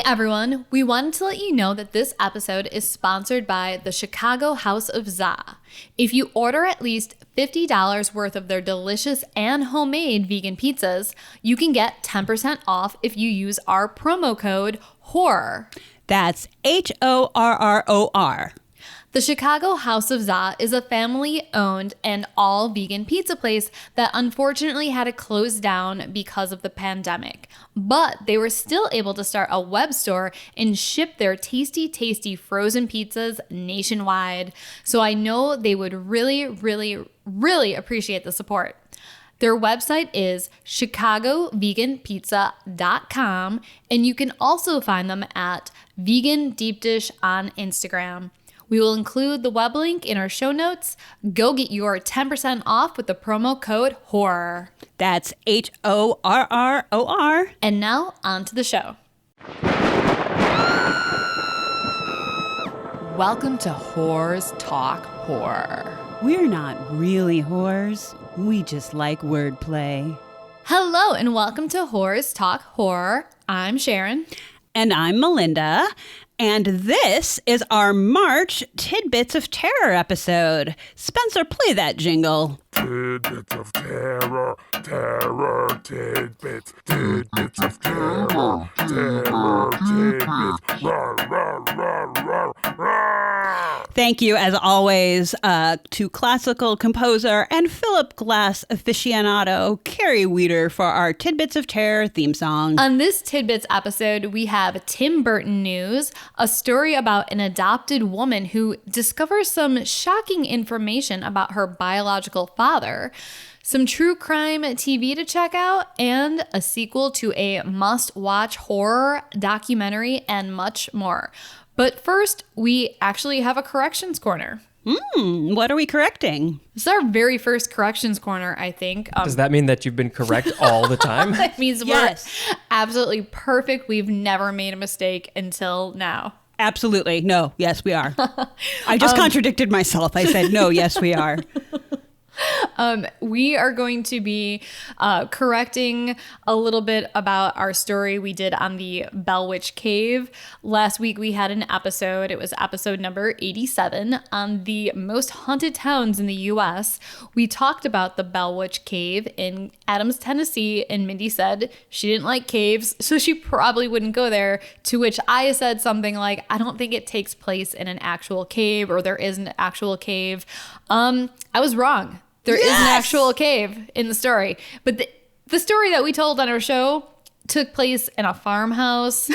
everyone, we wanted to let you know that this episode is sponsored by the Chicago House of Za. If you order at least $50 worth of their delicious and homemade vegan pizzas, you can get 10% off if you use our promo code HORROR. That's HORROR. The Chicago House of Za is a family-owned and all-vegan pizza place that unfortunately had to close down because of the pandemic. But they were still able to start a web store and ship their tasty, tasty frozen pizzas nationwide. So I know they would really, really, really appreciate the support. Their website is chicagoveganpizza.com, and you can also find them at Vegan Deep Dish on Instagram. We will include the web link in our show notes. Go get your 10% off with the promo code HORROR. That's HORROR. And now, on to the show. Welcome to Whores Talk Horror. We're not really whores. We just like wordplay. Hello, and welcome to Whores Talk Horror. I'm Sharon. And I'm Melinda. And this is our March Tidbits of Terror episode. Spencer, play that jingle. Tidbits of terror, terror, tidbits, tidbits of terror, terror, tidbits, rah, rah, rah, rah, rah. Thank you, as always, to classical composer and Philip Glass aficionado, Kerry Wieder, for our Tidbits of Terror theme song. On this Tidbits episode, we have Tim Burton news, a story about an adopted woman who discovers some shocking information about her biological father, some true crime TV to check out, and a sequel to a must-watch horror documentary, and much more. But first, we actually have a corrections corner. What are we correcting? This is our very first corrections corner, I think. Does that mean that you've been correct all the time? That means Yes. we're absolutely perfect. We've never made a mistake until now. Absolutely. No. Yes, we are. I just contradicted myself. I said, no, yes, we are. We are going to be correcting a little bit about our story we did on the Bell Witch Cave. Last week we had an episode, it was episode number 87, on the most haunted towns in the U.S. We talked about the Bell Witch Cave in Adams, Tennessee, and Mindy said she didn't like caves, so she probably wouldn't go there, to which I said something like, I don't think it takes place in an actual cave, or there is an actual cave. I was wrong. There is an actual cave in the story. But the story that we told on our show took place in a farmhouse.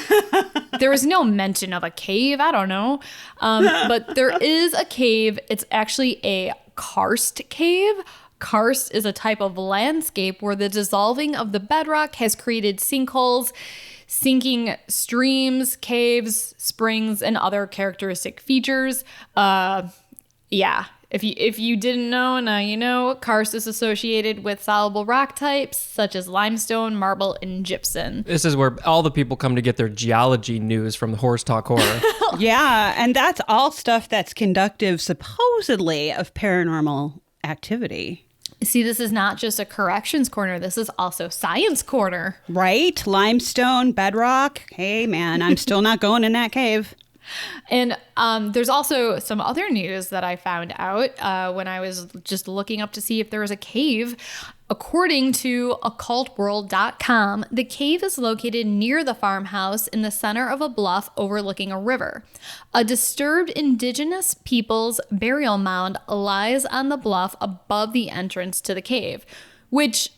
There was no mention of a cave. I don't know. But there is a cave. It's actually a karst cave. Karst is a type of landscape where the dissolving of the bedrock has created sinkholes, sinking streams, caves, springs, and other characteristic features. Yeah. If you didn't know, now you know. Karst is associated with soluble rock types such as limestone, marble, and gypsum. This is where all the people come to get their geology news from the Whores Talk Horror. Yeah, and that's all stuff that's conductive, supposedly, of paranormal activity. See, this is not just a corrections corner. This is also science corner. Right? Limestone, bedrock. Hey, man, I'm still not going in that cave. And there's also some other news that I found out when I was just looking up to see if there was a cave. According to occultworld.com, the cave is located near the farmhouse in the center of a bluff overlooking a river. A disturbed indigenous people's burial mound lies on the bluff above the entrance to the cave, which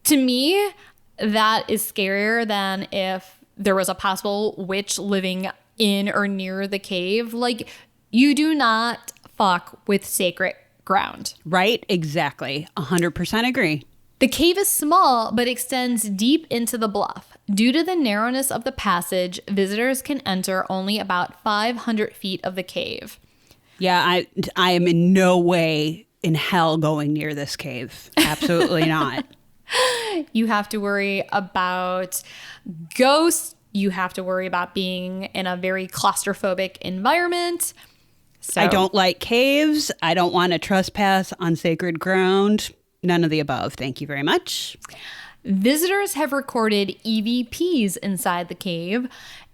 to me, that is scarier than if there was a possible witch living in or near the cave. Like, you do not fuck with sacred ground. Right? Exactly. 100% agree. The cave is small, but extends deep into the bluff. Due to the narrowness of the passage, visitors can enter only about 500 feet of the cave. Yeah, I am in no way in hell going near this cave. Absolutely not. You have to worry about ghosts. You have to worry about being in a very claustrophobic environment. So, I don't like caves. I don't want to trespass on sacred ground. None of the above. Thank you very much. Visitors have recorded EVPs inside the cave,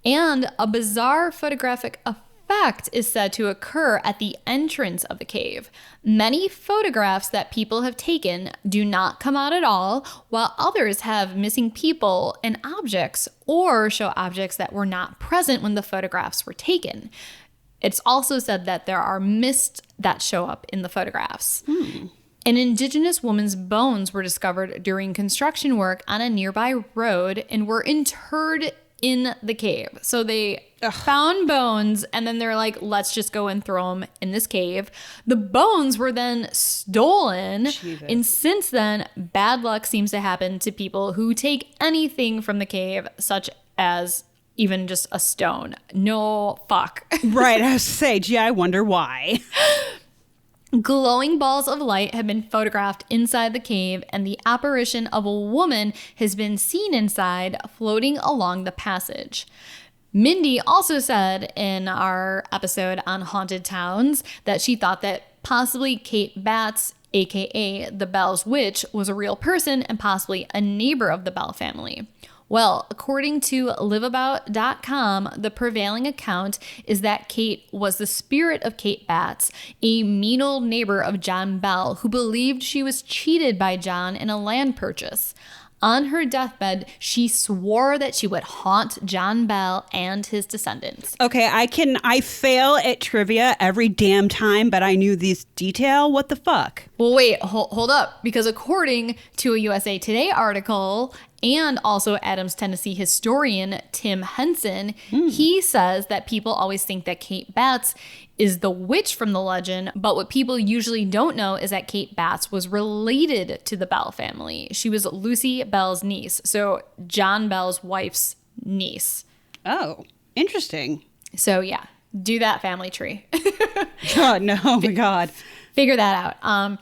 and a bizarre photographic effect is said to occur at the entrance of the cave. Many photographs that people have taken do not come out at all, while others have missing people and objects or show objects that were not present when the photographs were taken. It's also said that there are mists that show up in the photographs. An indigenous woman's bones were discovered during construction work on a nearby road and were interred in the cave. So they found bones and then they're like, let's just go and throw them in this cave. The bones were then stolen. Jesus. And since then, bad luck seems to happen to people who take anything from the cave, such as even just a stone. No fuck. Right. I was to say, gee, I wonder why. Glowing balls of light have been photographed inside the cave, and the apparition of a woman has been seen inside floating along the passage. Mindy also said in our episode on haunted towns that she thought that possibly Kate Batts, aka the Bell's Witch, was a real person and possibly a neighbor of the Bell family. Well, according to liveabout.com, the prevailing account is that Kate was the spirit of Kate Batts, a mean old neighbor of John Bell who believed she was cheated by John in a land purchase. On her deathbed, she swore that she would haunt John Bell and his descendants. Okay, I fail at trivia every damn time, but I knew this detail. What the fuck? Well, wait, hold up. Because according to a USA Today article and also Adams, Tennessee historian Tim Henson, he says that people always think that Kate Batts is the witch from the legend, but what people usually don't know is that Kate Batts was related to the Bell family. She was Lucy Bell's niece, so John Bell's wife's niece. Oh, interesting. So yeah, do that family tree. Oh, no, oh my God. Figure that out.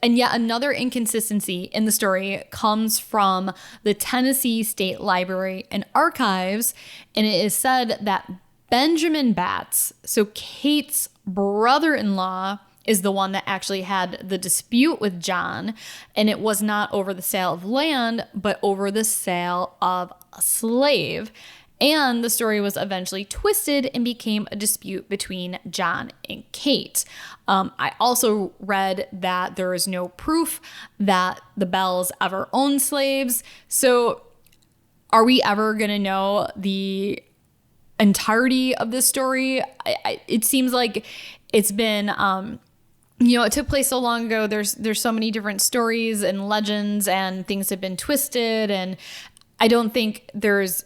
And yet another inconsistency in the story comes from the Tennessee State Library and Archives, and it is said that Benjamin Batts, so Kate's brother-in-law, is the one that actually had the dispute with John, and it was not over the sale of land, but over the sale of a slave. And the story was eventually twisted and became a dispute between John and Kate. I also read that there is no proof that the Bells ever owned slaves. So are we ever going to know the entirety of this story? It seems like it's been, it took place so long ago. There's so many different stories and legends and things have been twisted. And I don't think there's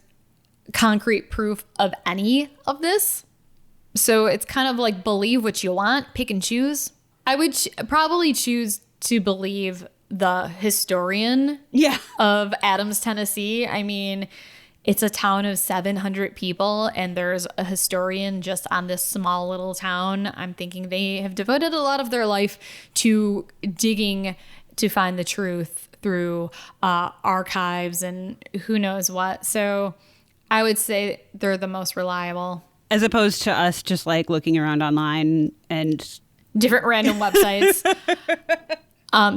concrete proof of any of this. So it's kind of like believe what you want, pick and choose. I would probably choose to believe the historian of Adams, Tennessee. I mean, it's a town of 700 people and there's a historian just on this small little town. I'm thinking they have devoted a lot of their life to digging to find the truth through archives and who knows what. So I would say they're the most reliable. As opposed to us just like looking around online and different random websites.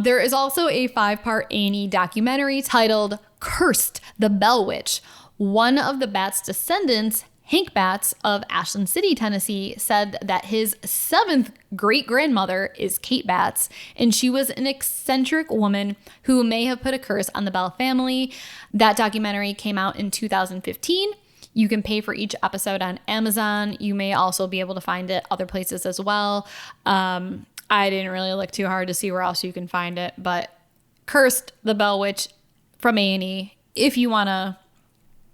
There is also a 5-part A&E documentary titled Cursed, the Bell Witch. One of the Batts' descendants, Hank Batts of Ashland City, Tennessee, said that his 7th great-grandmother is Kate Batts, and she was an eccentric woman who may have put a curse on the Bell family. That documentary came out in 2015. You can pay for each episode on Amazon. You may also be able to find it other places as well. I didn't really look too hard to see where else you can find it, but Cursed, the Bell Witch from A&E. If you want to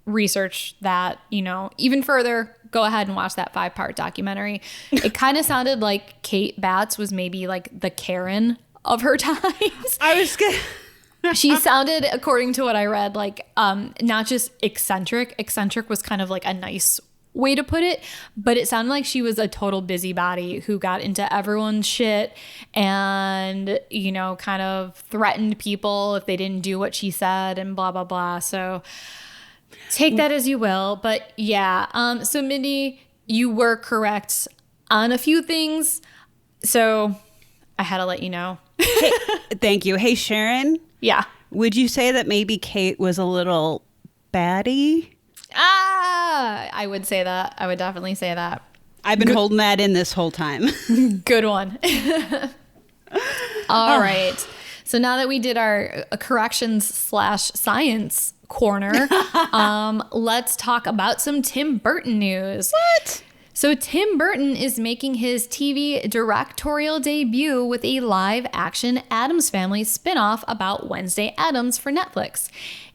research that, even further, go ahead and watch that 5-part documentary. It kind of sounded like Kate Batts was maybe like the Karen of her times. I was gonna... She sounded, according to what I read, like not just eccentric. Eccentric was kind of like a nice way to put it, but it sounded like she was a total busybody who got into everyone's shit and, kind of threatened people if they didn't do what she said and blah, blah, blah. So take that as you will. But yeah, so Mindy, you were correct on a few things. So I had to let you know. Hey, thank you. Hey, Sharon. Yeah. Would you say that maybe Kate was a little baddie? I would say that. I would definitely say that. I've been holding that in this whole time. Good one. All right. So now that we did our corrections/science corner, let's talk about some Tim Burton news. What? So Tim Burton is making his TV directorial debut with a live-action Addams Family spin-off about Wednesday Addams for Netflix.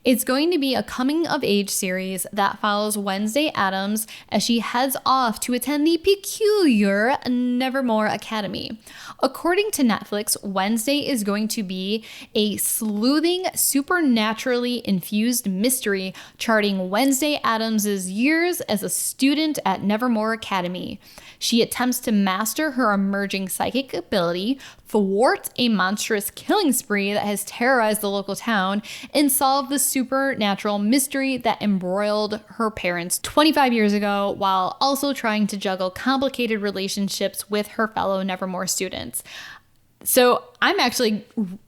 It's going to be a coming-of-age series that follows Wednesday Addams as she heads off to attend the peculiar Nevermore Academy. According to Netflix, Wednesday is going to be a sleuthing, supernaturally infused mystery charting Wednesday Addams' years as a student at Nevermore Academy. She attempts to master her emerging psychic ability, thwart a monstrous killing spree that has terrorized the local town, and solve the supernatural mystery that embroiled her parents 25 years ago, while also trying to juggle complicated relationships with her fellow Nevermore students. So I'm actually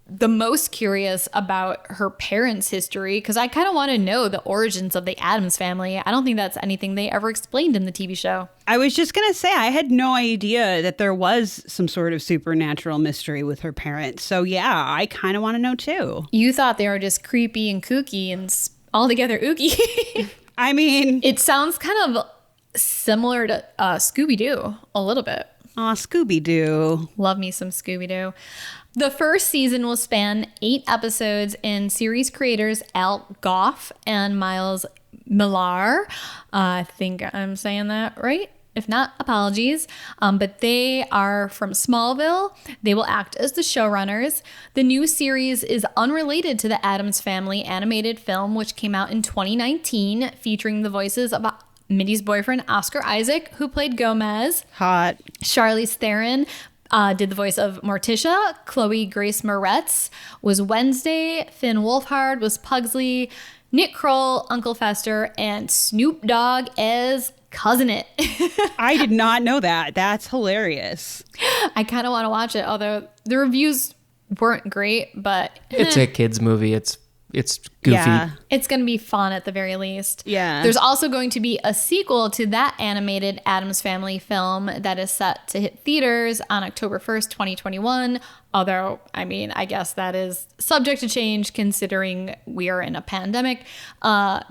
the most curious about her parents' history because I kind of want to know the origins of the Addams family. I don't think that's anything they ever explained in the TV show. I was just going to say, I had no idea that there was some sort of supernatural mystery with her parents. So yeah, I kind of want to know too. You thought they were just creepy and kooky and altogether ooky. I mean, it sounds kind of similar to Scooby-Doo a little bit. Aw, Scooby-Doo. Love me some Scooby-Doo. The first season will span 8 episodes, and series creators Al Goff and Miles Millar, I think I'm saying that right. If not, apologies. But they are from Smallville. They will act as the showrunners. The new series is unrelated to the Addams Family animated film, which came out in 2019, featuring the voices of Mindy's boyfriend, Oscar Isaac, who played Gomez. Hot. Charlize Theron did the voice of Morticia. Chloe Grace Moretz was Wednesday. Finn Wolfhard was Pugsley. Nick Kroll, Uncle Fester, and Snoop Dogg as Cousin It. I did not know that. That's hilarious. I kind of want to watch it, although the reviews weren't great, but It's a kids movie. It's goofy. Yeah. it's going to be fun at the very least. Yeah. There's also going to be a sequel to that animated Addams Family film that is set to hit theaters on October 1st, 2021. Although, I mean, I guess that is subject to change considering we are in a pandemic.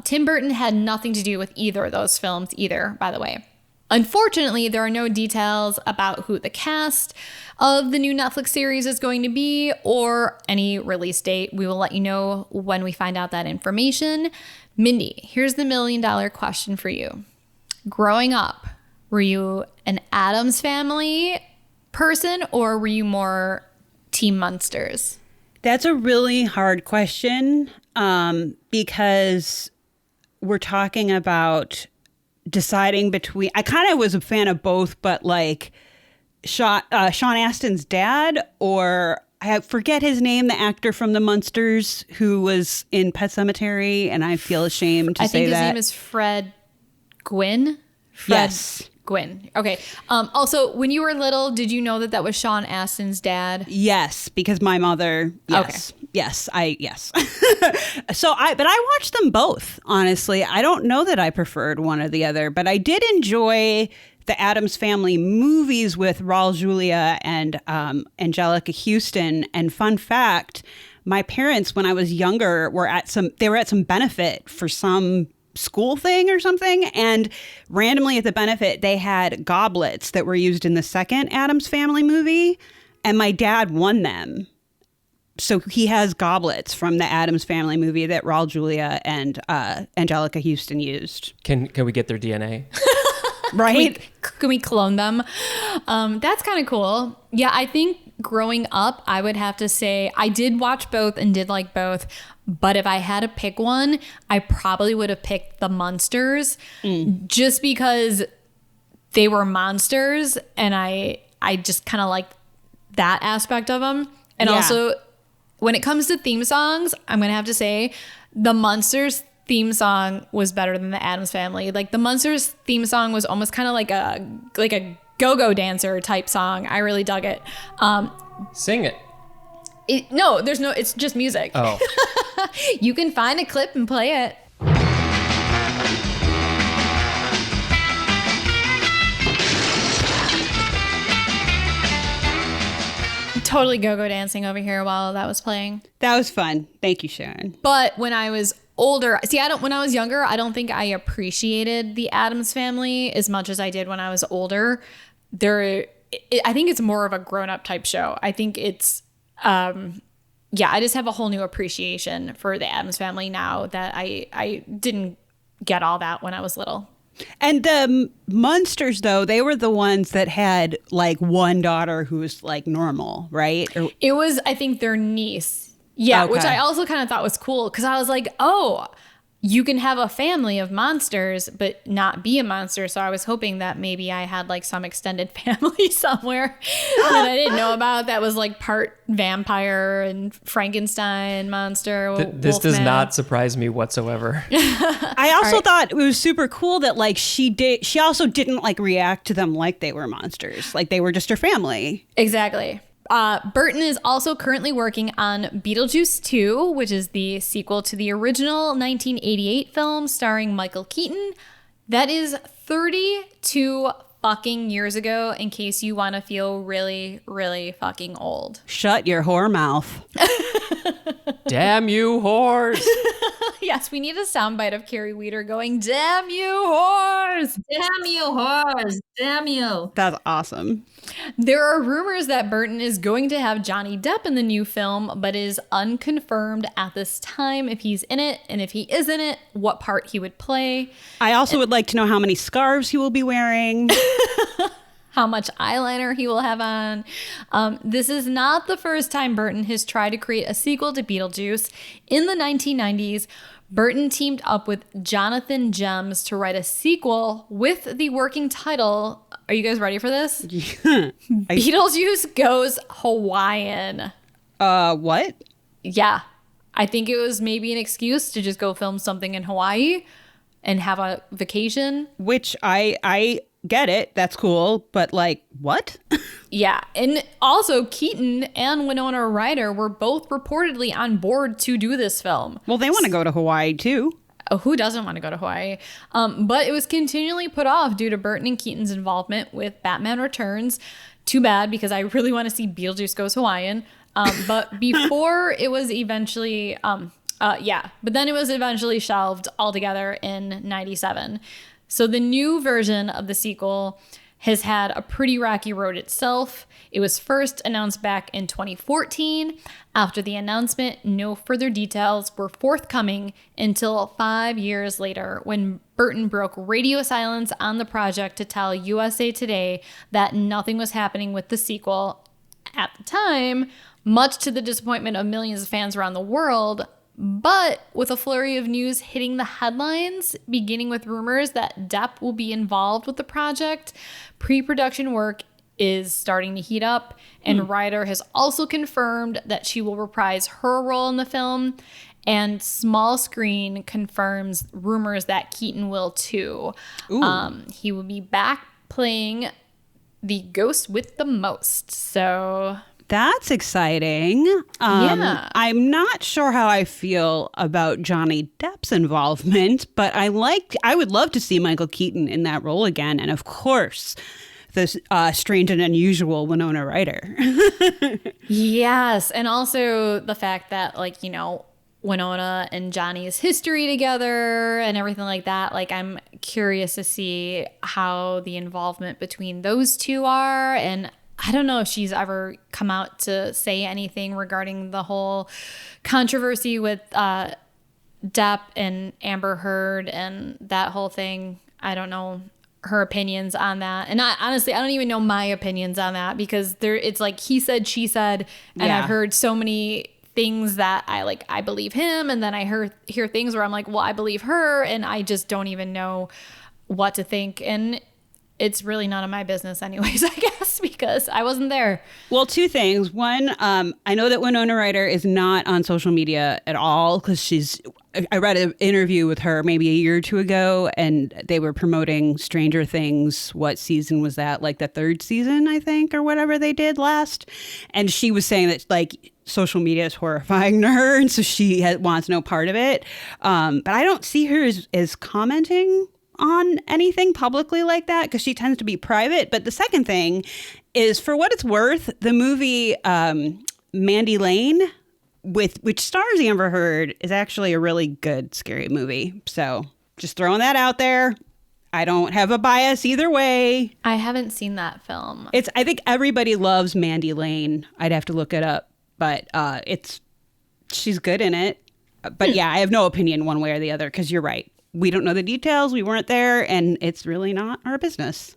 Tim Burton had nothing to do with either of those films either, by the way. Unfortunately, there are no details about who the cast of the new Netflix series is going to be or any release date. We will let you know when we find out that information. Mindy, here's the $1 million question for you. Growing up, were you an Addams Family person or were you more Team Munsters? That's a really hard question because we're talking about deciding between. I kind of was a fan of both, but like Sean Astin's dad, or I forget his name, the actor from the Munsters who was in Pet Sematary, and I feel ashamed to say that. I think his name is Fred Gwynn. Yes. Gwynn. Okay. Also, when you were little, did you know that that was Sean Astin's dad? Yes, because my mother. Yes. Okay. Yes. But I watched them both, honestly. I don't know that I preferred one or the other, but I did enjoy the Addams Family movies with Raul Julia and Angelica Houston. And fun fact, my parents, when I was younger, were at some benefit for some school thing or something, and randomly at the benefit they had goblets that were used in the second Addams Family movie, and my dad won them. So he has goblets from the Addams Family movie that Raul Julia and Angelica Houston used. Can we get their DNA? Right? Can we clone them? That's kind of cool. Yeah, I think growing up, I would have to say I did watch both and did like both. But if I had to pick one, I probably would have picked the Munsters just because they were monsters. And I just kind of liked that aspect of them. And also, when it comes to theme songs, I'm going to have to say the Munsters theme song was better than the Addams Family. Like the Munsters theme song was almost kind of like a go-go dancer type song. I really dug it. Sing it. No, it's just music. Oh. You can find a clip and play it. Totally go-go dancing over here while that was playing. That was fun. Thank you, Sharon. But when I was older, when I was younger, I don't think I appreciated the Addams Family as much as I did when I was older. I think it's more of a grown-up type show. I think it's, I just have a whole new appreciation for the Addams Family now that I didn't get all that when I was little. And the Munsters, though, they were the ones that had like one daughter who was like normal, right? It was, I think, their niece. Yeah, Okay. which I also kind of thought was cool because I was like, oh, you can have a family of monsters but not be a monster. So I was hoping that maybe I had like some extended family somewhere that I didn't know about that was like part vampire and Frankenstein monster. This does Wolfman. not surprise me whatsoever. I also thought it was super cool that like she also didn't like react to them like they were monsters, like they were just her family. Exactly. Burton is also currently working on Beetlejuice 2, which is the sequel to the original 1988 film starring Michael Keaton. That is 32 fucking years ago, in case you want to feel really, really fucking old. Shut your whore mouth. Damn you, whores. Yes, we need a soundbite of Kerry Wieder going, "Damn you, whores! Damn you, whores! Damn you!" That's awesome. There are rumors that Burton is going to have Johnny Depp in the new film, but is unconfirmed at this time if he's in it, and if he is in it, what part he would play. I also would like to know how many scarves he will be wearing. How much eyeliner he will have on. This is not the first time Burton has tried to create a sequel to Beetlejuice. In the 1990s, Burton teamed up with Jonathan Gems to write a sequel with the working title. Are you guys ready for this? Beetlejuice Goes Hawaiian. What? Yeah. I think it was maybe an excuse to just go film something in Hawaii and have a vacation. Which I get it. That's cool. But like, what? Yeah. And also Keaton and Winona Ryder were both reportedly on board to do this film. Well, they want to go to Hawaii too. Oh, who doesn't want to go to Hawaii? But it was continually put off due to Burton and Keaton's involvement with Batman Returns. Too bad, because I really want to see Beetlejuice Goes Hawaiian. But before it was eventually, but then it was eventually shelved altogether in 97. So the new version of the sequel has had a pretty rocky road itself. It was first announced back in 2014. After the announcement, no further details were forthcoming until 5 years later, when Burton broke radio silence on the project to tell USA Today that nothing was happening with the sequel. At the time, much to the disappointment of millions of fans around the world, but with a flurry of news hitting the headlines, beginning with rumors that Depp will be involved with the project, pre-production work is starting to heat up, and Ryder has also confirmed that she will reprise her role in the film, and Small Screen confirms rumors that Keaton will too. He will be back playing the ghost with the most, so... That's exciting. Yeah. I'm not sure how I feel about Johnny Depp's involvement, but I would love to see Michael Keaton in that role again. And of course, the strange and unusual Winona Ryder. Yes. And also the fact that, like, you know, Winona and Johnny's history together and everything like that. Like, I'm curious to see how the involvement between those two are. And I don't know if she's ever come out to say anything regarding the whole controversy with Depp and Amber Heard and that whole thing. I don't know her opinions on that. And honestly, I don't even know my opinions on that, because it's like he said, she said, and Yeah. I've heard so many things that I believe him, and then I hear things where I'm like, well, I believe her, and I just don't even know what to think. And it's really none of my business anyways, I guess, because I wasn't there. Well, two things. One, I know that Winona Ryder is not on social media at all because I read an interview with her maybe a year or two ago, and they were promoting Stranger Things. What season was that? Like the third season, I think, or whatever they did last. And she was saying that like social media is horrifying to her, and so she wants no part of it. But I don't see her as commenting on anything publicly like that because she tends to be private. But the second thing is, for what it's worth, the movie Mandy Lane, which stars Amber Heard, is actually a really good scary movie. So just throwing that out there. I don't have a bias either way. I haven't seen that film. I think everybody loves Mandy Lane. I'd have to look it up, but she's good in it. But yeah, I have no opinion one way or the other because you're right. We don't know the details. We weren't there, and it's really not our business.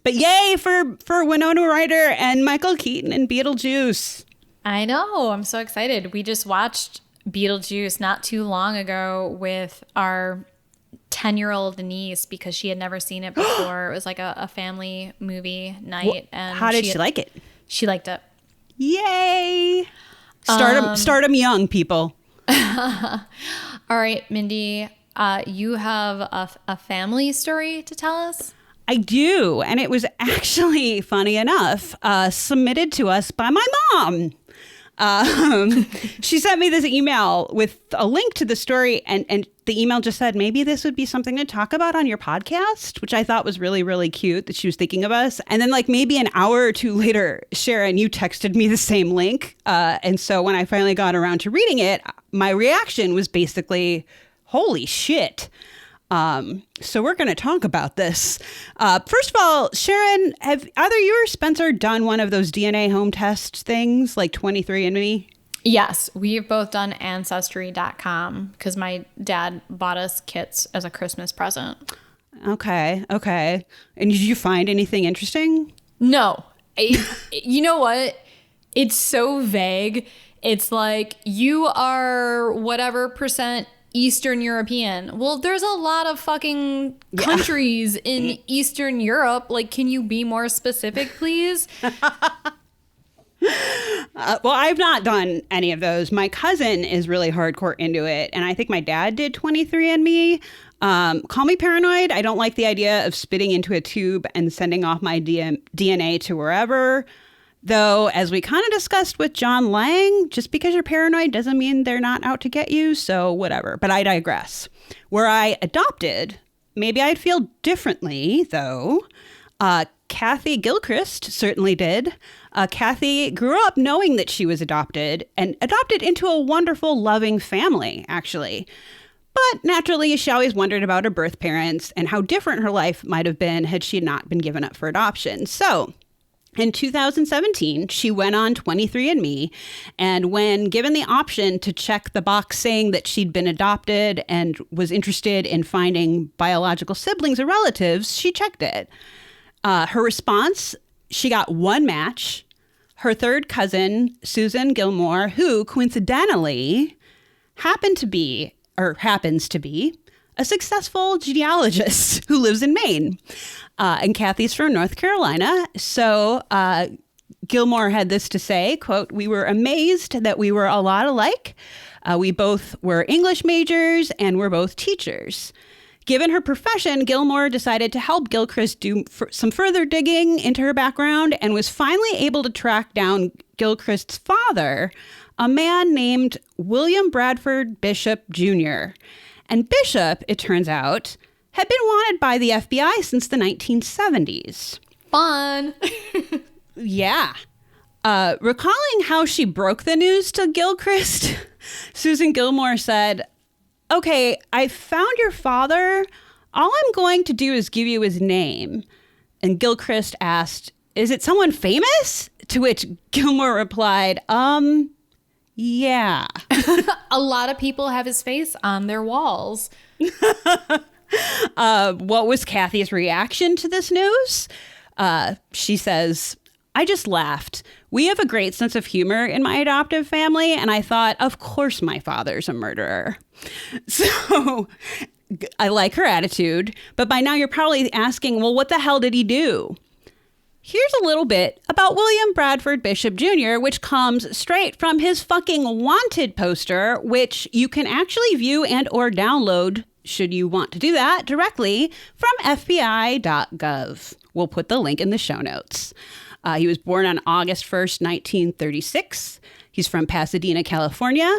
But yay for Winona Ryder and Michael Keaton and Beetlejuice. I know. I'm so excited. We just watched Beetlejuice not too long ago with our 10-year-old niece because she had never seen it before. It was like a family movie night. And how did she like it? She liked it. Yay. Start 'em young, people. All right, Mindy. You have a family story to tell us? I do. And it was actually, funny enough, submitted to us by my mom. She sent me this email with a link to the story. And the email just said, maybe this would be something to talk about on your podcast, which I thought was really, really cute that she was thinking of us. And then like maybe an hour or two later, Sharon, you texted me the same link. And so when I finally got around to reading it, my reaction was basically, holy shit. So we're going to talk about this. First of all, Sharon, have either you or Spencer done one of those DNA home test things like 23andMe? Yes, we've both done Ancestry.com because my dad bought us kits as a Christmas present. Okay. And did you find anything interesting? No. You know what? It's so vague. It's like you are whatever percent Eastern European. Well, there's a lot of fucking countries in Eastern Europe. Like, can you be more specific, please? Well, I've not done any of those. My cousin is really hardcore into it, and I think my dad did 23andMe. Call me paranoid. I don't like the idea of spitting into a tube and sending off my DNA to wherever. Though, as we kind of discussed with John Lang, just because you're paranoid doesn't mean they're not out to get you, so whatever. But I digress. Where I adopted, maybe I'd feel differently, though. Kathy Gilchrist certainly did. Kathy grew up knowing that she was adopted, and adopted into a wonderful, loving family, actually. But naturally, she always wondered about her birth parents and how different her life might have been had she not been given up for adoption. So in 2017, she went on 23andMe, and when given the option to check the box saying that she'd been adopted and was interested in finding biological siblings or relatives, she checked it. Her response, she got one match, her third cousin, Susan Gilmore, who coincidentally happens to be a successful genealogist who lives in Maine. And Kathy's from North Carolina. So Gilmore had this to say, quote, "We were amazed that we were a lot alike. We both were English majors and we're both teachers." Given her profession, Gilmore decided to help Gilchrist do some further digging into her background and was finally able to track down Gilchrist's father, a man named William Bradford Bishop Jr. And Bishop, it turns out, had been wanted by the FBI since the 1970s. Fun. Yeah. Recalling how she broke the news to Gilchrist, Susan Gilmore said, "Okay, I found your father. All I'm going to do is give you his name." And Gilchrist asked, "Is it someone famous?" To which Gilmore replied, yeah. A lot of people have his face on their walls. What was Kathy's reaction to this news? She says, "I just laughed. We have a great sense of humor in my adoptive family, and I thought, of course my father's a murderer." So I like her attitude. But by now you're probably asking, well, what the hell did he do? Here's a little bit about William Bradford Bishop Jr., which comes straight from his fucking wanted poster, which you can actually view and or download, should you want to do that, directly from FBI.gov. We'll put the link in the show notes. He was born on August 1st, 1936. He's from Pasadena, California.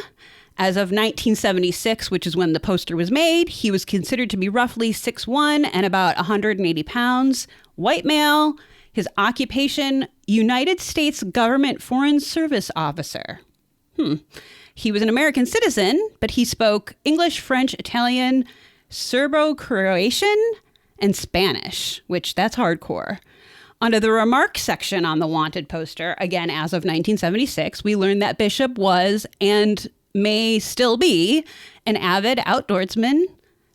As of 1976, which is when the poster was made, he was considered to be roughly 6'1" and about 180 pounds, white male. His occupation, United States Government Foreign Service Officer. He was an American citizen, but he spoke English, French, Italian, Serbo-Croatian, and Spanish, which that's hardcore. Under the remarks section on the wanted poster, again, as of 1976, we learned that Bishop was, and may still be, an avid outdoorsman,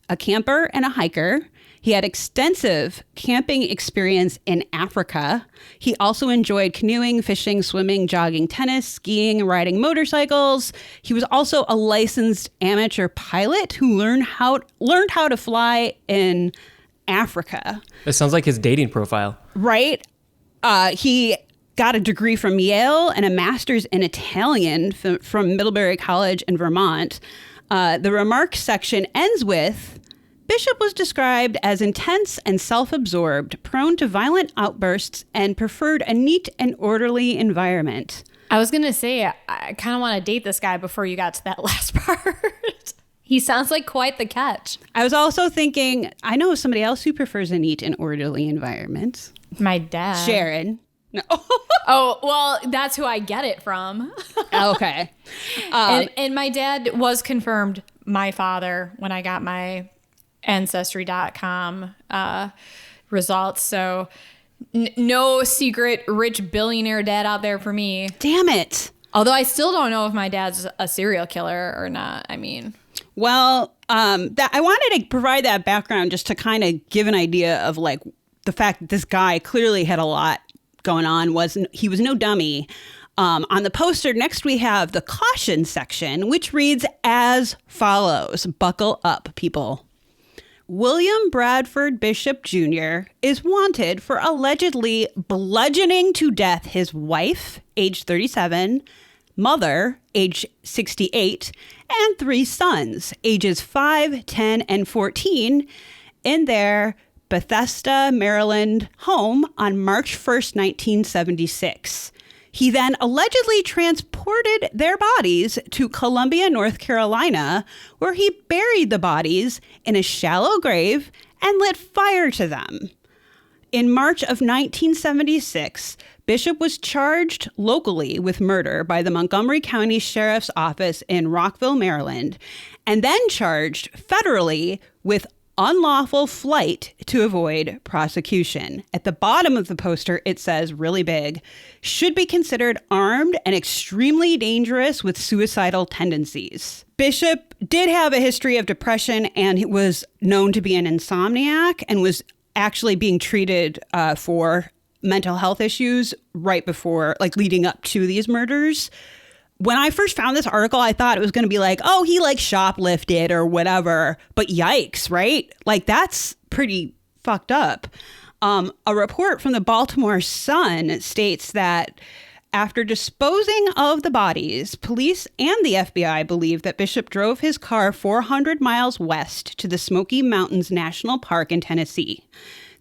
a camper, and a hiker. He had extensive camping experience in Africa. He also enjoyed canoeing, fishing, swimming, jogging, tennis, skiing, and riding motorcycles. He was also a licensed amateur pilot who learned how to fly in Africa. It sounds like his dating profile. Right? He got a degree from Yale and a master's in Italian from Middlebury College in Vermont. The remarks section ends with, Bishop was described as intense and self-absorbed, prone to violent outbursts, and preferred a neat and orderly environment. I was going to say, I kind of want to date this guy before you got to that last part. He sounds like quite the catch. I was also thinking, I know somebody else who prefers a neat and orderly environment. My dad. Sharon. No. Oh, well, that's who I get it from. Okay. And my dad was confirmed my father when I got my Ancestry.com results. So no secret rich billionaire dad out there for me. Damn it. Although I still don't know if my dad's a serial killer or not. I mean, well, I wanted to provide that background just to kind of give an idea of like the fact that this guy clearly had a lot going on. He was no dummy. On the poster next, we have the caution section, which reads as follows. Buckle up, people. William Bradford Bishop Jr. is wanted for allegedly bludgeoning to death his wife, age 37, mother, age 68, and 3 sons, ages 5, 10, and 14, in their Bethesda, Maryland home on March 1st, 1976. He then allegedly transported their bodies to Columbia, North Carolina, where he buried the bodies in a shallow grave and lit fire to them. In March of 1976, Bishop was charged locally with murder by the Montgomery County Sheriff's Office in Rockville, Maryland, and then charged federally with unlawful flight to avoid prosecution. At the bottom of the poster, it says really big, should be considered armed and extremely dangerous with suicidal tendencies. Bishop did have a history of depression and he was known to be an insomniac and was actually being treated for mental health issues right before, like leading up to these murders. When I first found this article, I thought it was going to be like, oh, he like shoplifted or whatever. But yikes, right? Like that's pretty fucked up. A report from the Baltimore Sun states that after disposing of the bodies, police and the FBI believe that Bishop drove his car 400 miles west to the Smoky Mountains National Park in Tennessee.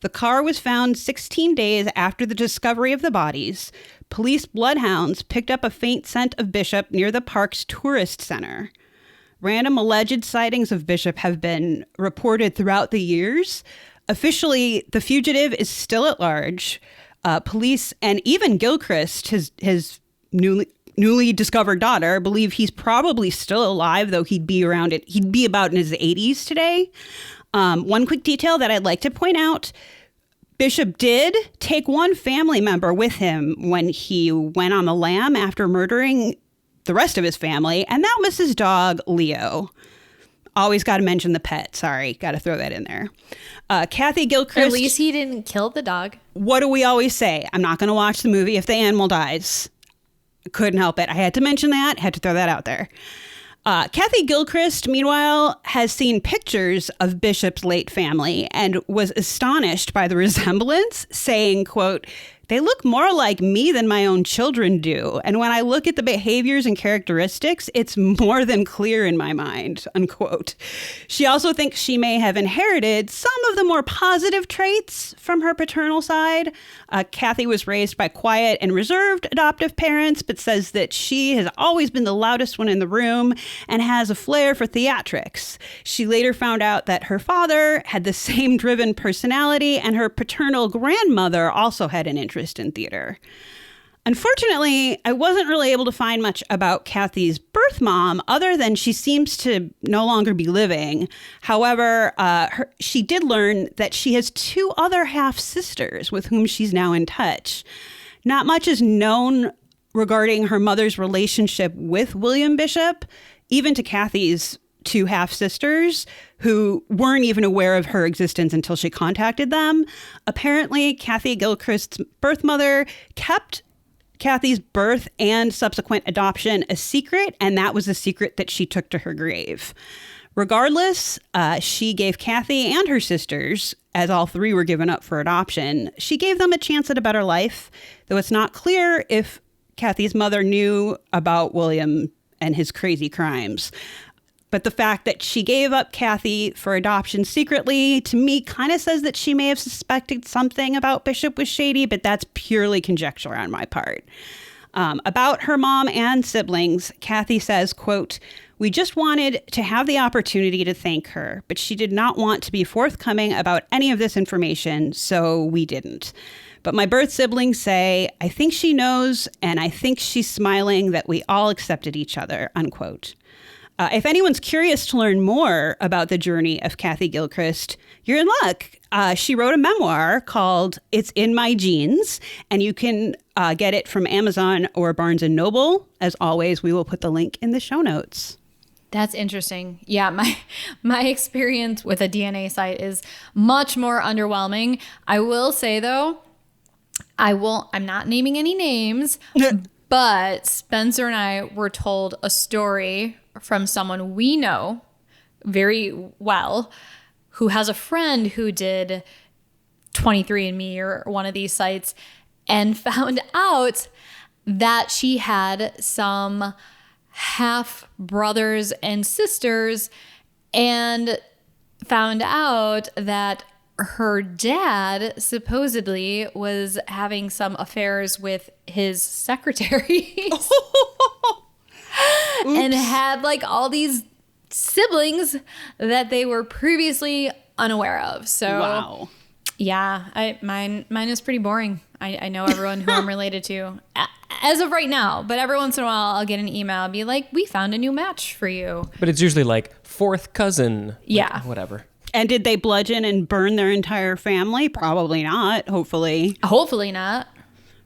The car was found 16 days after the discovery of the bodies. Police bloodhounds picked up a faint scent of Bishop near the park's tourist center. Random alleged sightings of Bishop have been reported throughout the years. Officially, the fugitive is still at large. Police and even Gilchrist, his newly discovered daughter, believe he's probably still alive, though he'd be about in his 80s today. One quick detail that I'd like to point out, Bishop did take one family member with him when he went on the lam after murdering the rest of his family, and that was his dog, Leo. Always got to mention the pet. Sorry, got to throw that in there. Kathy Gilchrist. At least he didn't kill the dog. What do we always say? I'm not going to watch the movie if the animal dies. Couldn't help it. I had to mention that. Had to throw that out there. Kathy Gilchrist, meanwhile, has seen pictures of Bishop's late family and was astonished by the resemblance, saying, quote, "They look more like me than my own children do. And when I look at the behaviors and characteristics, it's more than clear in my mind," unquote. She also thinks she may have inherited some of the more positive traits from her paternal side. Kathy was raised by quiet and reserved adoptive parents, but says that she has always been the loudest one in the room and has a flair for theatrics. She later found out that her father had the same driven personality, and her paternal grandmother also had an interest in theater. Unfortunately, I wasn't really able to find much about Kathy's birth mom other than she seems to no longer be living. However, she did learn that she has 2 other half-sisters with whom she's now in touch. Not much is known regarding her mother's relationship with William Bishop, even to Kathy's 2 half-sisters who weren't even aware of her existence until she contacted them. Apparently, Kathy Gilchrist's birth mother kept Kathy's birth and subsequent adoption a secret, and that was a secret that she took to her grave. Regardless, she gave Kathy and her sisters, as all 3 were given up for adoption, she gave them a chance at a better life, though it's not clear if Kathy's mother knew about William and his crazy crimes. But the fact that she gave up Kathy for adoption secretly, to me, kind of says that she may have suspected something about Bishop was shady, but that's purely conjecture on my part. About her mom and siblings, Kathy says, quote, "We just wanted to have the opportunity to thank her, but she did not want to be forthcoming about any of this information, so we didn't. But my birth siblings say, I think she knows, and I think she's smiling that we all accepted each other," unquote. If anyone's curious to learn more about the journey of Kathy Gilchrist, you're in luck. She wrote a memoir called It's in My Genes, and you can get it from Amazon or Barnes & Noble. As always, we will put the link in the show notes. That's interesting. Yeah, my experience with a DNA site is much more underwhelming. I will say, though, I'm not naming any names, but Spencer and I were told a story from someone we know very well who has a friend who did 23andMe or one of these sites and found out that she had some half brothers and sisters and found out that her dad supposedly was having some affairs with his secretaries. And had like all these siblings that they were previously unaware of. So, wow. Yeah, mine is pretty boring. I know everyone who I'm related to as of right now, but every once in a while I'll get an email and be like, "We found a new match for you." But it's usually like 4th cousin. Yeah. Like, whatever. And did they bludgeon and burn their entire family? Probably not, hopefully. Hopefully not.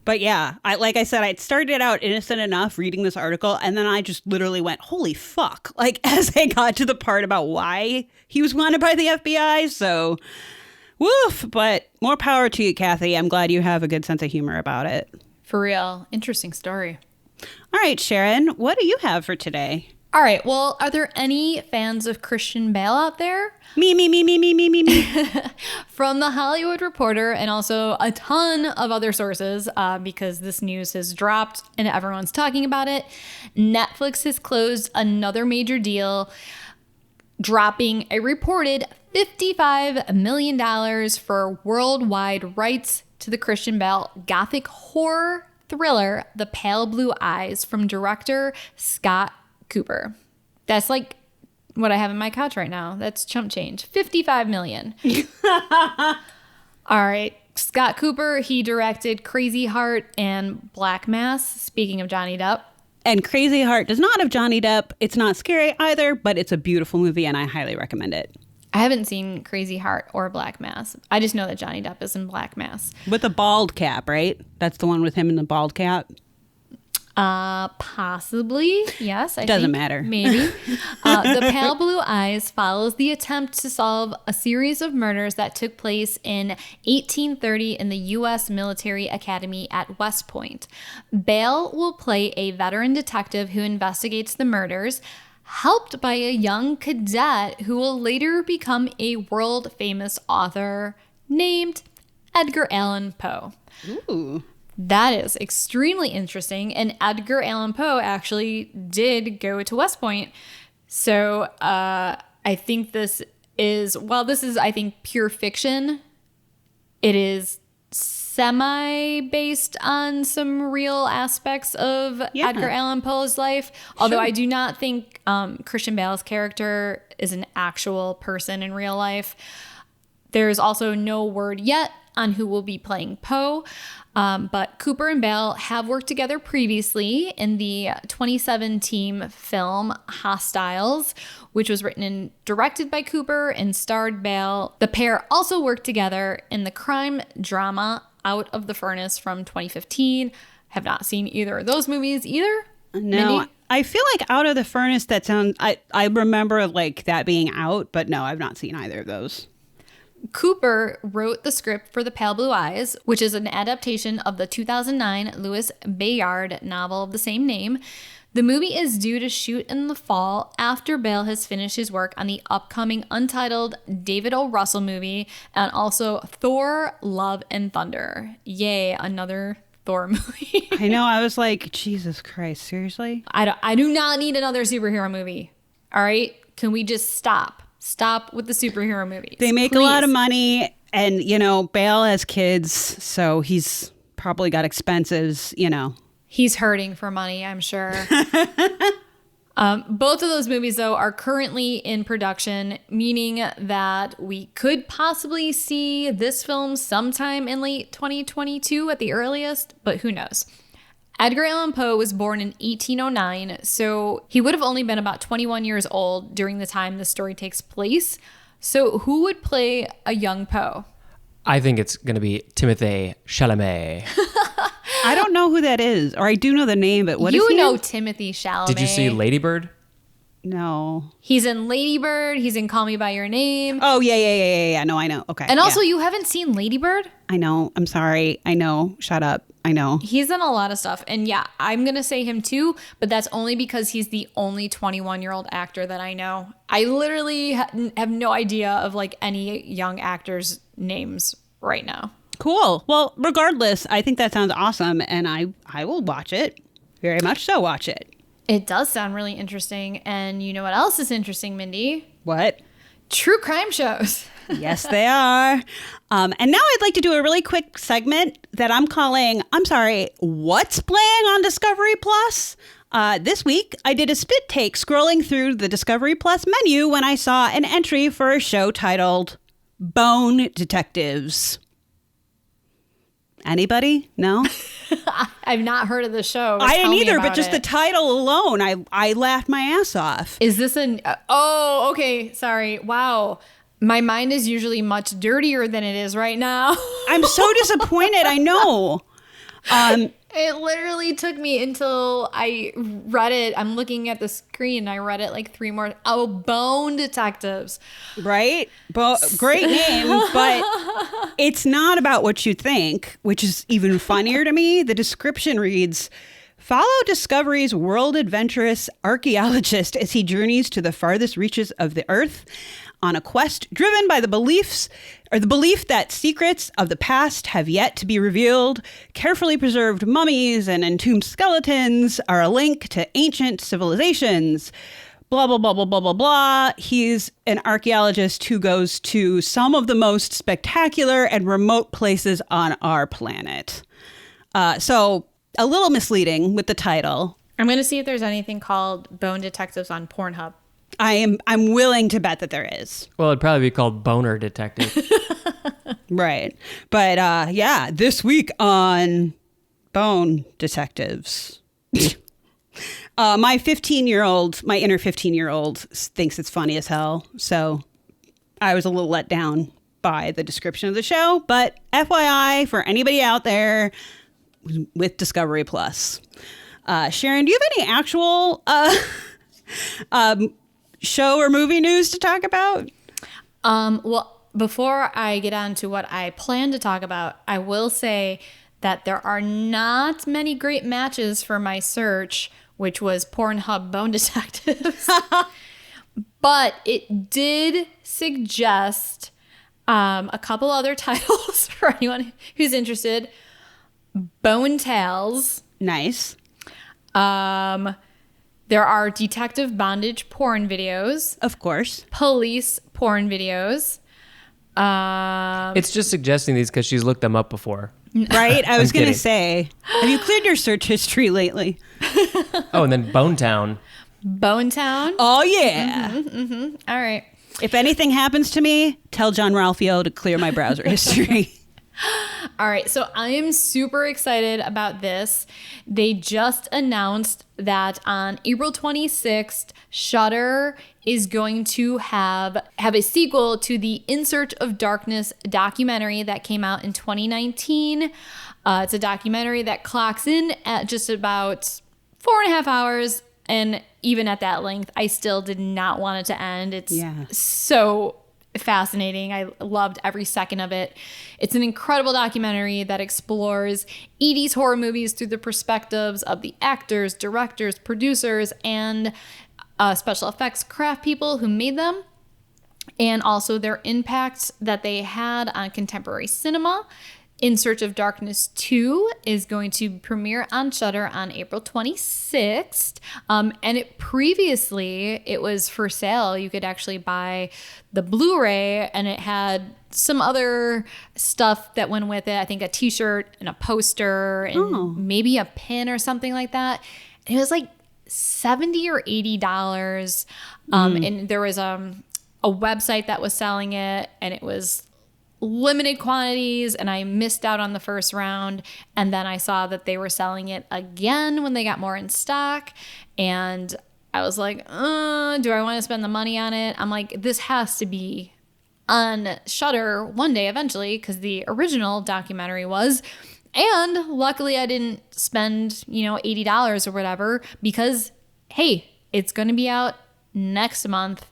But yeah, like I said, I started out innocent enough reading this article, and then I just literally went, holy fuck, like as I got to the part about why he was wanted by the FBI. So, woof, but more power to you, Kathy. I'm glad you have a good sense of humor about it. For real. Interesting story. All right, Sharon, what do you have for today? All right. Well, are there any fans of Christian Bale out there? Me. From The Hollywood Reporter and also a ton of other sources, because this news has dropped and everyone's talking about it, Netflix has closed another major deal, dropping a reported $55 million for worldwide rights to the Christian Bale gothic horror thriller, The Pale Blue Eyes, from director Scott Cooper. That's like what I have in my couch right now. That's chump change. $55 million. All right. Scott Cooper, he directed Crazy Heart and Black Mass. Speaking of Johnny Depp. And Crazy Heart does not have Johnny Depp. It's not scary either, but it's a beautiful movie and I highly recommend it. I haven't seen Crazy Heart or Black Mass. I just know that Johnny Depp is in Black Mass. With a bald cap, right? That's the one with him in the bald cap. Possibly. Yes. Doesn't matter. Maybe. The Pale Blue Eyes follows the attempt to solve a series of murders that took place in 1830 in the U.S. Military Academy at West Point. Bale will play a veteran detective who investigates the murders. helped by a young cadet who will later become a world-famous author named Edgar Allan Poe. Ooh. That is extremely interesting. And Edgar Allan Poe actually did go to West Point. So I think this is, I think, pure fiction. It is semi-based on some real aspects of Edgar Allan Poe's life. Although I do not think Christian Bale's character is an actual person in real life. There's also no word yet on who will be playing Poe. But Cooper and Bale have worked together previously in the 2017 film Hostiles, which was written and directed by Cooper and starred Bale. The pair also worked together in the crime drama Out of the Furnace from 2015. Have not seen either of those movies either. No, Mindy? I feel like Out of the Furnace, that sounds, I remember like that being out, but no, I've not seen either of those. Cooper wrote the script for The Pale Blue Eyes, which is an adaptation of the 2009 Louis Bayard novel of the same name. The movie is due to shoot in the fall after Bale has finished his work on the upcoming untitled David O. Russell movie and also Thor, Love and Thunder. Yay, another Thor movie. I know, I was like, Jesus Christ, seriously? I do not need another superhero movie. All right? Can we just stop? Stop with the superhero movies. They make a lot of money, and, you know, Bale has kids, so he's probably got expenses, you know. He's hurting for money, I'm sure. Both of those movies, though, are currently in production, meaning that we could possibly see this film sometime in late 2022 at the earliest, but who knows? Edgar Allan Poe was born in 1809, so he would have only been about 21 years old during the time the story takes place. So who would play a young Poe? I think it's going to be Timothée Chalamet. I don't know who that is, or I do know the name, but what is he? You know Timothée Chalamet. Did you see Lady Bird? No. He's in Lady Bird. He's in Call Me By Your Name. Oh, yeah. No, I know. Okay. And also, you haven't seen Lady Bird? I know. I'm sorry. I know. Shut up. I know. He's in a lot of stuff. And yeah, I'm going to say him too, but that's only because he's the only 21-year-old actor that I know. I literally have no idea of like any young actors' names right now. Cool. Well, regardless, I think that sounds awesome, and I will watch it. Very much so watch it. It does sound really interesting. And you know what else is interesting, Mindy? What? True crime shows. Yes, they are. And now I'd like to do a really quick segment that I'm calling, what's playing on Discovery Plus? This week, I did a spit take scrolling through the Discovery Plus menu when I saw an entry for a show titled Bone Detectives. Anybody? No? I've not heard of the show. I didn't Tell me either, but about just it. the title alone, I laughed my ass off. Is this an... oh, okay. Sorry. Wow. My mind is usually much dirtier than it is right now. I'm so disappointed. I know. It literally took me until I read it. I'm looking at the screen. I read it like 3 more. Oh, Bone Detectives. Right? Great name, but it's not about what you think, which is even funnier to me. The description reads, follow Discovery's world adventurous archaeologist as he journeys to the farthest reaches of the Earth on a quest driven by the belief that secrets of the past have yet to be revealed. Carefully preserved mummies and entombed skeletons are a link to ancient civilizations. Blah, blah, blah, blah, blah, blah, blah. He's an archaeologist who goes to some of the most spectacular and remote places on our planet. So a little misleading with the title. I'm going to see if there's anything called Bone Detectives on Pornhub. I'm willing to bet that there is. Well, it'd probably be called Boner Detective. Right. But yeah, this week on Bone Detectives. My inner 15-year-old thinks it's funny as hell. So I was a little let down by the description of the show. But FYI, for anybody out there with Discovery Plus. Sharon, do you have any actual show or movie news to talk about? Well, before I get on to what I plan to talk about, I will say that there are not many great matches for my search which was Pornhub Bone Detectives. But it did suggest a couple other titles for anyone who's interested. Bone Tales. Nice. There are detective bondage porn videos. Of course. Police porn videos. It's just suggesting these because she's looked them up before. Right? I was going to kidding. say, have you cleared your search history lately? Oh, and then Bone Town. Bone Town. Oh, yeah. All right. If anything happens to me, tell John Ralphio to clear my browser history. All right, so I am super excited about this. They just announced that on April 26th, Shudder is going to have a sequel to the In Search of Darkness documentary that came out in 2019. It's a documentary that clocks in at just about 4.5 hours. And even at that length, I still did not want it to end. It's so fascinating. I loved every second of it. It's an incredible documentary that explores 80s horror movies through the perspectives of the actors, directors, producers, and special effects craft people who made them, and also their impact that they had on contemporary cinema. In Search of Darkness 2 is going to premiere on Shudder on April 26th. And it was for sale. You could actually buy the Blu-ray, and it had some other stuff that went with it. I think a t-shirt and a poster and maybe a pin or something like that. And it was like $70 or $80. And there was a website that was selling it, and it was limited quantities, and I missed out on the first round, and then I saw that they were selling it again when they got more in stock, and I was like, do I want to spend the money on it? I'm like, this has to be on Shudder one day eventually, because the original documentary was. And luckily I didn't spend $80 or whatever, because hey, it's going to be out next month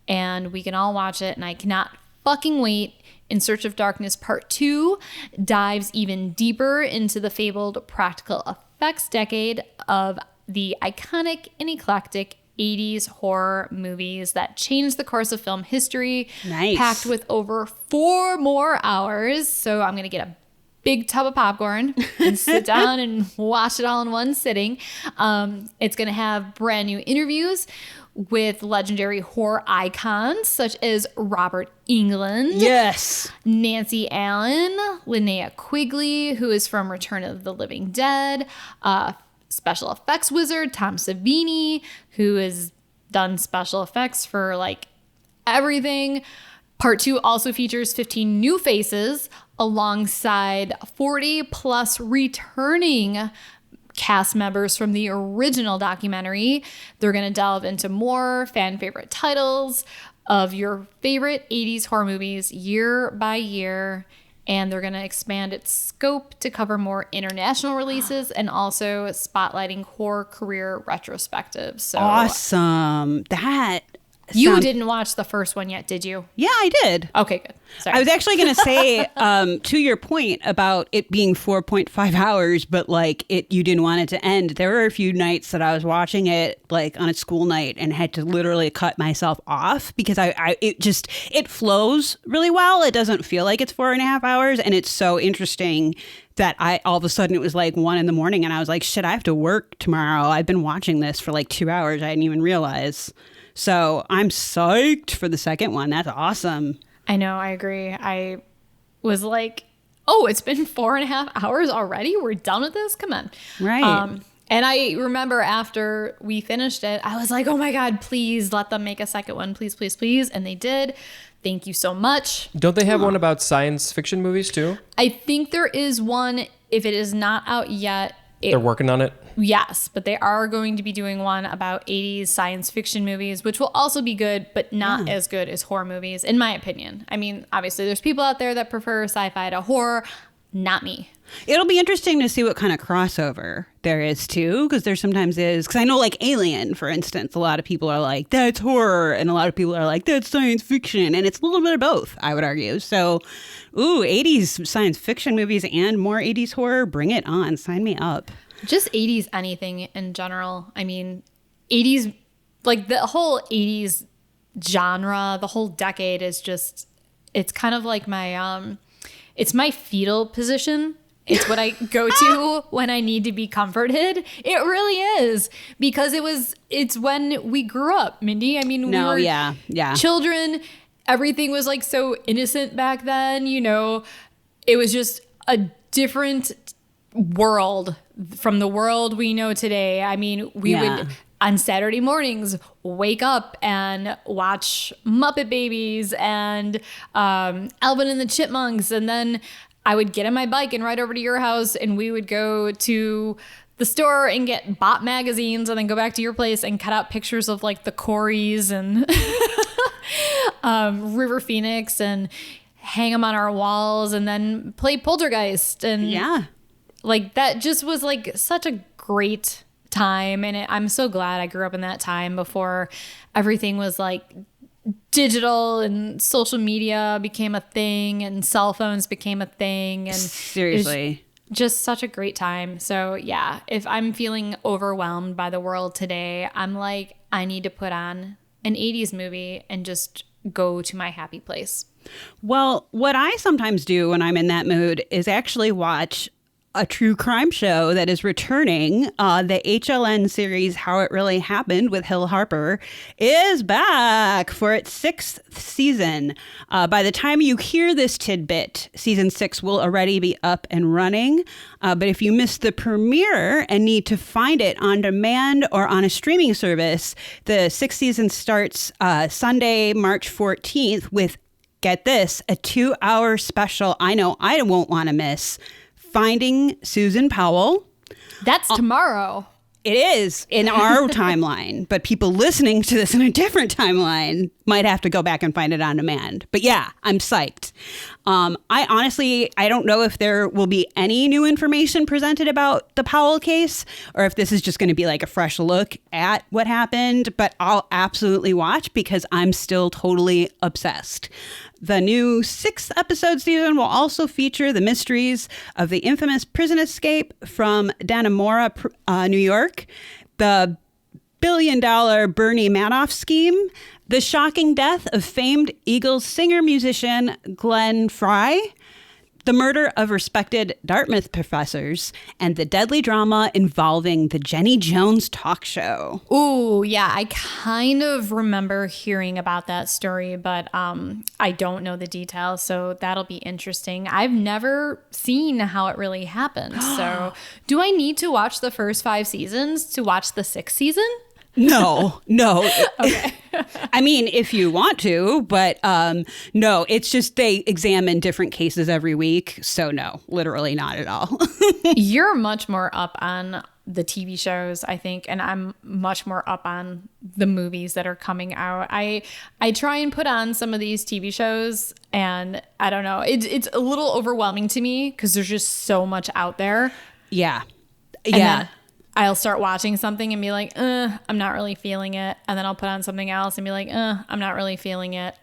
and we can all watch it, and I cannot fucking wait. In Search of Darkness Part 2 dives even deeper into the fabled practical effects decade of the iconic and eclectic 80s horror movies that changed the course of film history. Nice. Packed with over 4 more hours. So I'm going to get a big tub of popcorn and sit down and watch it all in one sitting. It's going to have brand new interviews with legendary horror icons such as Robert Englund, Yes. Nancy Allen, Linnea Quigley, who is from Return of the Living Dead, special effects wizard Tom Savini, who has done special effects for like everything. Part 2 also features 15 new faces alongside 40 plus returning cast members from the original documentary. They're going to delve into more fan favorite titles of your favorite 80s horror movies year by year. And they're going to expand its scope to cover more international releases and also spotlighting horror career retrospectives. So Awesome. That you sounds- didn't watch the first one yet, did you? Yeah, I did. Okay, good. Sorry. I was actually going to say, to your point about it being 4.5 hours, but like you didn't want it to end. There were a few nights that I was watching it like on a school night and had to literally cut myself off because it flows really well. It doesn't feel like it's 4.5 hours. And it's so interesting that all of a sudden it was like 1 a.m. and I was like, shit, I have to work tomorrow. I've been watching this for like 2 hours. I didn't even realize. So I'm psyched for the second one. That's awesome. I know, I agree. I was like, oh, it's been 4.5 hours already? We're done with this? Come on. Right. And I remember after we finished it, I was like, oh my God, please let them make a second one. Please, please, please. And they did. Thank you so much. Don't they have one about science fiction movies too? I think there is one. If it is not out yet, They're working on it. Yes, but they are going to be doing one about 80s science fiction movies, which will also be good, but not as good as horror movies, in my opinion. I mean, obviously, there's people out there that prefer sci-fi to horror. Not me. It'll be interesting to see what kind of crossover there is too, because there sometimes is. Because I know, like Alien, for instance, a lot of people are like, that's horror, and a lot of people are like, that's science fiction, and it's a little bit of both, I would argue. So, 80s science fiction movies and more 80s horror, bring it on, sign me up. Just 80s anything in general. I mean, 80s, like the whole 80s genre, the whole decade is just, it's kind of like my, it's my fetal position. It's what I go to when I need to be comforted. It really is, because it's when we grew up, Mindy. I mean, we were children. Everything was like so innocent back then, you know. It was just a different world from the world we know today. I mean, we would on Saturday mornings wake up and watch Muppet Babies and Alvin and the Chipmunks, and then I would get on my bike and ride over to your house, and we would go to the store and get Bop magazines, and then go back to your place and cut out pictures of like the Coreys and River Phoenix and hang them on our walls, and then play Poltergeist. And like that just was like such a great time. And I'm so glad I grew up in that time before everything was like digital and social media became a thing and cell phones became a thing. And seriously, just such a great time. So yeah, if I'm feeling overwhelmed by the world today, I'm like, I need to put on an 80s movie and just go to my happy place. Well, what I sometimes do when I'm in that mood is actually watch a true crime show that is returning. The HLN series How It Really Happened with Hill Harper is back for its 6th season. By the time you hear this tidbit, season 6 will already be up and running. But if you missed the premiere and need to find it on demand or on a streaming service, the 6th season starts Sunday, March 14th with, get this, a 2-hour special I know I won't want to miss. Finding Susan Powell. That's tomorrow. It is in our timeline, but people listening to this in a different timeline might have to go back and find it on demand. But yeah, I'm psyched. I don't know if there will be any new information presented about the Powell case, or if this is just going to be like a fresh look at what happened, but I'll absolutely watch because I'm still totally obsessed. The new 6th episode season will also feature the mysteries of the infamous prison escape from Dannemora, New York, the billion-dollar Bernie Madoff scheme, the shocking death of famed Eagles singer-musician Glenn Frey, the murder of respected Dartmouth professors, and the deadly drama involving the Jenny Jones talk show. Ooh, yeah, I kind of remember hearing about that story, but I don't know the details, so that'll be interesting. I've never seen How It Really Happened, so do I need to watch the first 5 seasons to watch the 6th season? No. Okay. I mean, if you want to, but no, it's just they examine different cases every week. So no, literally not at all. You're much more up on the TV shows, I think, and I'm much more up on the movies that are coming out. I try and put on some of these TV shows, and I don't know, it's a little overwhelming to me because there's just so much out there. Yeah. And then I'll start watching something and be like, I'm not really feeling it. And then I'll put on something else and be like, I'm not really feeling it.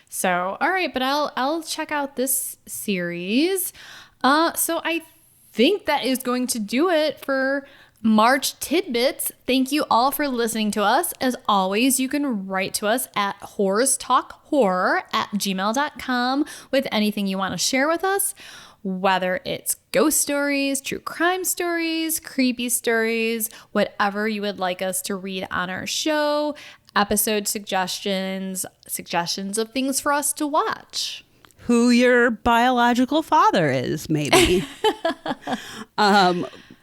So, all right, but I'll check out this series. So I think that is going to do it for March Tidbits. Thank you all for listening to us. As always, you can write to us at whorestalkhorror@gmail.com with anything you want to share with us. Whether it's ghost stories, true crime stories, creepy stories, whatever you would like us to read on our show, episode suggestions of things for us to watch. Who your biological father is, maybe.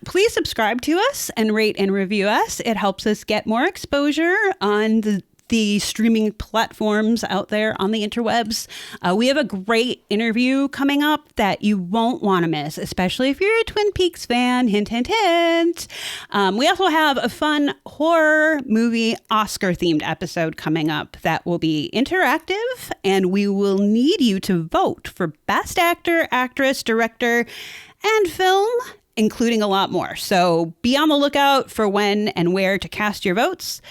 Please subscribe to us and rate and review us. It helps us get more exposure on the streaming platforms out there on the interwebs. We have a great interview coming up that you won't want to miss, especially if you're a Twin Peaks fan. Hint, hint, hint. We also have a fun horror movie Oscar-themed episode coming up that will be interactive, and we will need you to vote for Best Actor, Actress, Director, and Film, including a lot more. So be on the lookout for when and where to cast your votes.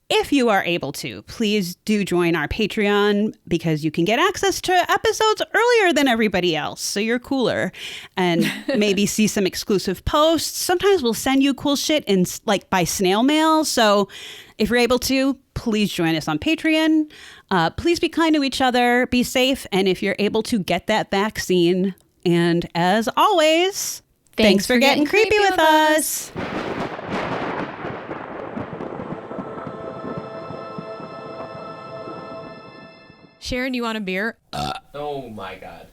if you are able to, please do join our Patreon because you can get access to episodes earlier than everybody else. So you're cooler and maybe see some exclusive posts. Sometimes we'll send you cool shit in like by snail mail. So if you're able to, please join us on Patreon. Please be kind to each other, be safe. And if you're able to, get that vaccine. And as always, thanks for getting creepy with us. Sharon, you want a beer? Oh my God.